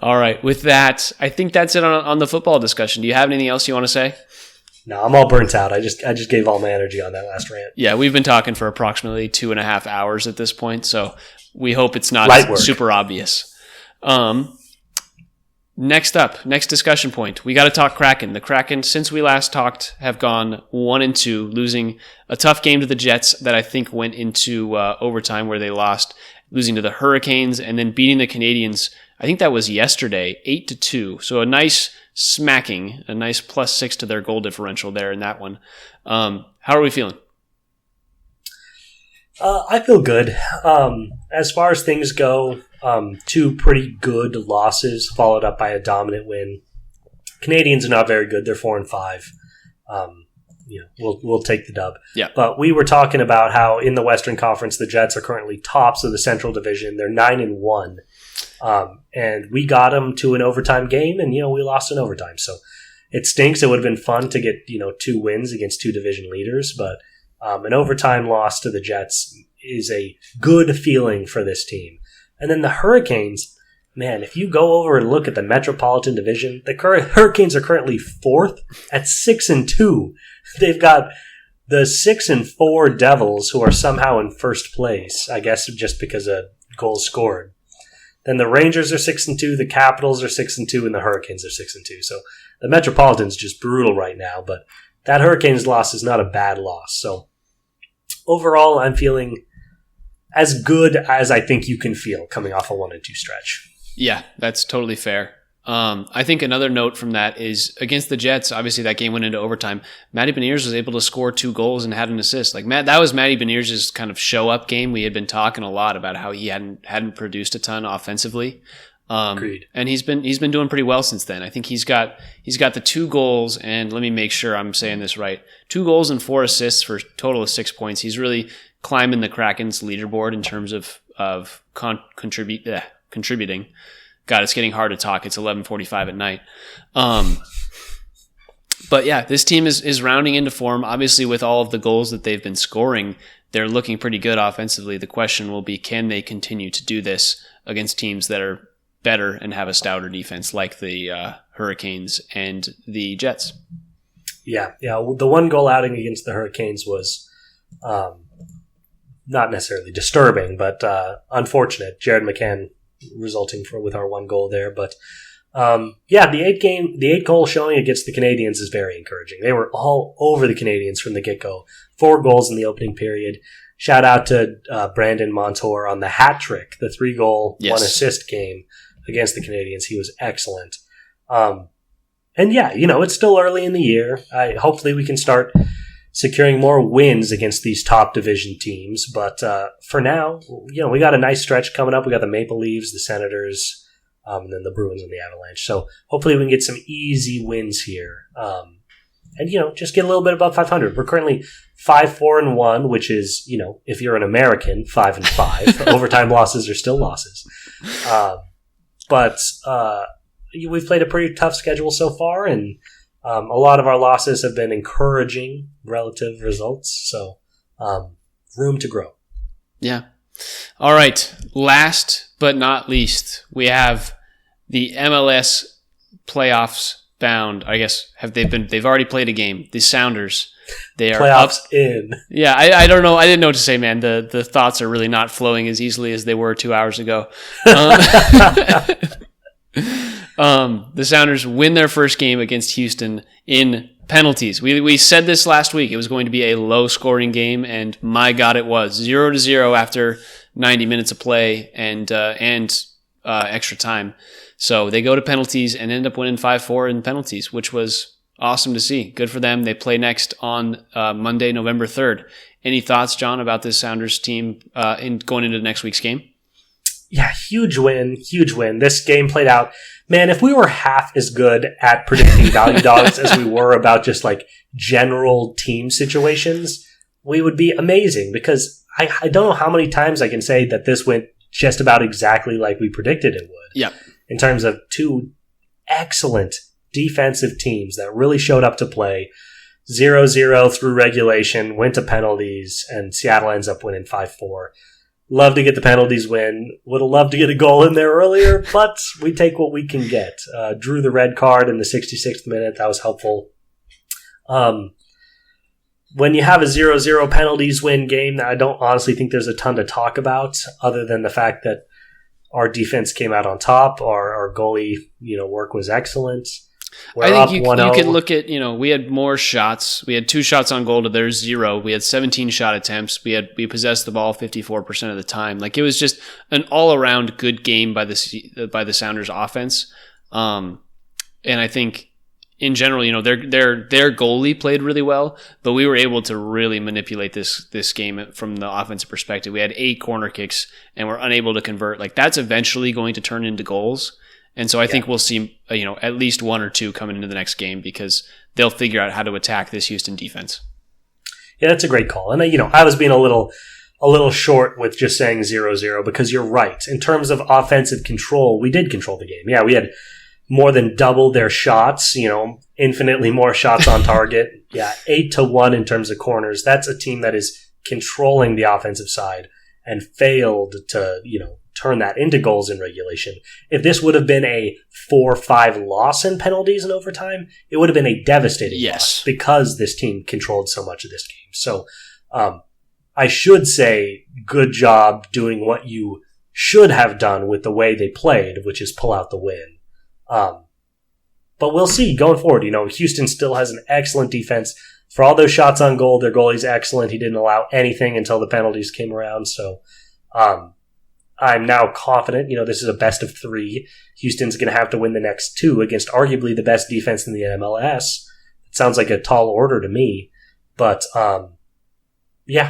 All right. With that, I think that's it on the football discussion. Do you have anything else you want to say? No, I'm all burnt out. I just gave all my energy on that last rant. Yeah, we've been talking for approximately 2.5 hours at this point, so we hope it's not super obvious. Next discussion point. We got to talk Kraken. The Kraken, since we last talked, have gone 1-2, losing a tough game to the Jets that I think went into overtime where they lost, losing to the Hurricanes, and then beating the Canadians I think that was yesterday, 8-2. So a nice smacking, a nice +6 to their goal differential there in that one. How are we feeling? I feel good. As far as things go, 2 pretty good losses followed up by a dominant win. Canadians are not very good. They're 4-5. We'll take the dub. Yeah. But we were talking about how in the Western Conference, the Jets are currently tops of the Central Division. They're 9-1. And we got them to an overtime game, and, we lost in overtime. So it stinks. It would have been fun to get, 2 wins against 2 division leaders, but an overtime loss to the Jets is a good feeling for this team. And then the Hurricanes, man, if you go over and look at the Metropolitan Division, the Hurricanes are currently 4th at 6-2. They've got the 6-4 Devils, who are somehow in first place, I guess just because of goals scored. Then the Rangers are 6-2, the Capitals are 6-2, and the Hurricanes are 6-2. So the Metropolitan's just brutal right now, but that Hurricanes loss is not a bad loss. So overall, I'm feeling as good as I think you can feel coming off a 1-2 stretch. Yeah, that's totally fair. I think another note from that is against the Jets, obviously that game went into overtime. Matty Beniers was able to score 2 goals and had an assist. That was Matty Beniers' kind of show-up game. We had been talking a lot about how he hadn't produced a ton offensively. Agreed. And he's been doing pretty well since then. I think he's got the 2 goals, and let me make sure I'm saying this right. 2 goals and 4 assists for a total of 6 points. He's really climbing the Kraken's leaderboard in terms of contributing. God, it's getting hard to talk. It's 11:45 at night. But yeah, this team is rounding into form. Obviously, with all of the goals that they've been scoring, they're looking pretty good offensively. The question will be, can they continue to do this against teams that are better and have a stouter defense like the Hurricanes and the Jets? Yeah. The 1 goal outing against the Hurricanes was not necessarily disturbing, but unfortunate. Jared McCann resulting with our 1 goal there. But the 8 goal showing against the Canadians is very encouraging. They were all over the Canadians from the get-go. 4 goals in the opening period. Shout out to Brandon Montour on the hat trick, the 3-goal, 1 assist game against the Canadians. He was excellent. It's still early in the year. Hopefully we can start securing more wins against these top division teams. But for now, we got a nice stretch coming up. We got the Maple Leafs, the Senators, and then the Bruins and the Avalanche. So hopefully we can get some easy wins here. And just get a little bit above 500. We're currently 5-4-1, which is, if you're an American, 5-5. Overtime losses are still losses. But we've played a pretty tough schedule so far, and a lot of our losses have been encouraging relative results, so room to grow. Yeah. All right. Last but not least, we have the MLS playoffs bound. I guess they've already played a game. The Sounders. They are playoffs in. Yeah, I don't know. I didn't know what to say, man. The thoughts are really not flowing as easily as they were 2 hours ago. The Sounders win their first game against Houston in penalties. We said this last week. It was going to be a low-scoring game, and my God, it was 0-0 after 90 minutes of play and extra time. So they go to penalties and end up winning 5-4 in penalties, which was awesome to see. Good for them. They play next on Monday, November 3rd. Any thoughts, John, about this Sounders team going into next week's game? Yeah, huge win. This game played out. Man, if we were half as good at predicting value dogs as we were about just like general team situations, we would be amazing, because I don't know how many times I can say that this went just about exactly like we predicted it would. Yeah. In terms of 2 excellent defensive teams that really showed up to play. 0-0 through regulation, went to penalties, and Seattle ends up winning 5-4. Love to get the penalties win. Would have loved to get a goal in there earlier, but we take what we can get. Drew the red card in the 66th minute. That was helpful. When you have a 0-0 penalties win game, I don't honestly think there's a ton to talk about, other than the fact that our defense came out on top. Our goalie, work was excellent. We're I up think you 1-0. could look at, we had more shots. We had 2 shots on goal to their 0. We had 17 shot attempts. We possessed the ball 54% of the time. Like, it was just an all-around good game by the Sounders offense. And I think in general, their goalie played really well, but we were able to really manipulate this game from the offensive perspective. We had 8 corner kicks and we're unable to convert. Like, that's eventually going to turn into goals. And so I think we'll see, at least 1 or 2 coming into the next game because they'll figure out how to attack this Houston defense. Yeah, that's a great call. And, I was being a little short with just saying 0-0 because you're right. In terms of offensive control, we did control the game. Yeah, we had more than double their shots, infinitely more shots on target. Yeah, 8-1 in terms of corners. That's a team that is controlling the offensive side and failed to, turn that into goals in regulation. If this would have been a 4-5 loss in penalties in overtime, it would have been a devastating loss because this team controlled so much of this game. So I should say good job doing what you should have done with the way they played, which is pull out the win. But we'll see going forward. Houston still has an excellent defense. For all those shots on goal, their goalie's excellent. He didn't allow anything until the penalties came around. So I'm now confident, this is a best of 3. Houston's going to have to win the next 2 against arguably the best defense in the MLS. It sounds like a tall order to me. But,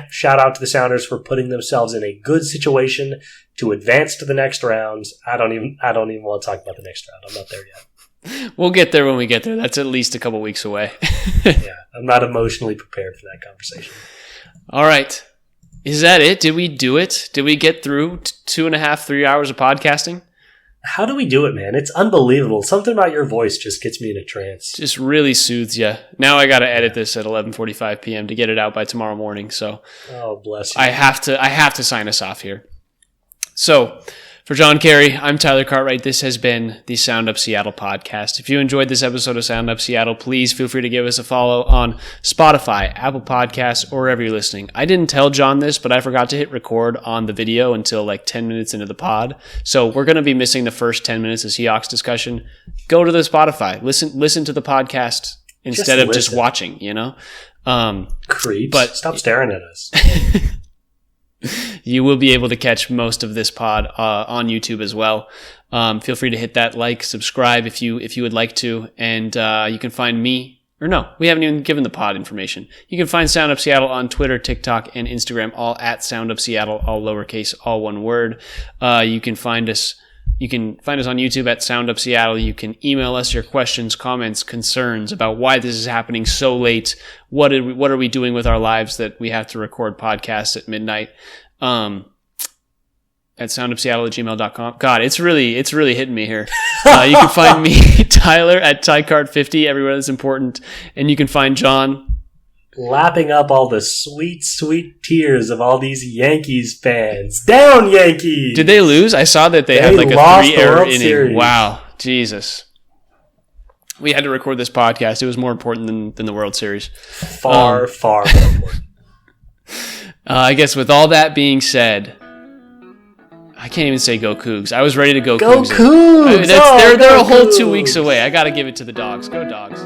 shout out to the Sounders for putting themselves in a good situation to advance to the next round. I don't even want to talk about the next round. I'm not there yet. We'll get there when we get there. That's at least a couple weeks away. Yeah, I'm not emotionally prepared for that conversation. All right. Is that it? Did we do it? Did we get through 2.5, 3 hours of podcasting? How do we do it, man? It's unbelievable. Something about your voice just gets me in a trance. Just really soothes you. Now I got to edit this at 11:45 p.m. to get it out by tomorrow morning. So, oh, bless you. I have to sign us off here. So, for John Carey, I'm Tyler Cartwright. This has been the Sound Up Seattle podcast. If you enjoyed this episode of Sound Up Seattle, please feel free to give us a follow on Spotify, Apple Podcasts, or wherever you're listening. I didn't tell John this, but I forgot to hit record on the video until like 10 minutes into the pod. So we're going to be missing the first 10 minutes of Seahawks discussion. Go to the Spotify. Listen to the podcast instead of just watching, Creeps. But stop staring at us. You will be able to catch most of this pod on YouTube as well. Feel free to hit that like, subscribe if you would like to, and you can find me. Or no, we haven't even given the pod information. You can find Sound Up Seattle on Twitter, TikTok, and Instagram, all at Sound Up Seattle, all lowercase, all one word. You can find us on YouTube at Sound Up Seattle. You can email us your questions, comments, concerns about why this is happening so late. What are we doing with our lives that we have to record podcasts at midnight? At soundupseattle@gmail.com. God, it's really hitting me here. You can find me, Tyler, at TyCart50, everywhere that's important. And you can find John lapping up all the sweet, sweet tears of all these Yankees fans. Down, Yankees! Did they lose? I saw that they had like a 3-error inning. Series. Wow. Jesus. We had to record this podcast. It was more important than the World Series. Far more important. I guess with all that being said, I can't even say go Cougs. I was ready to go Cougs. Go Cougs! They're a whole 2 weeks away. I got to give it to the Dogs. Go Dogs.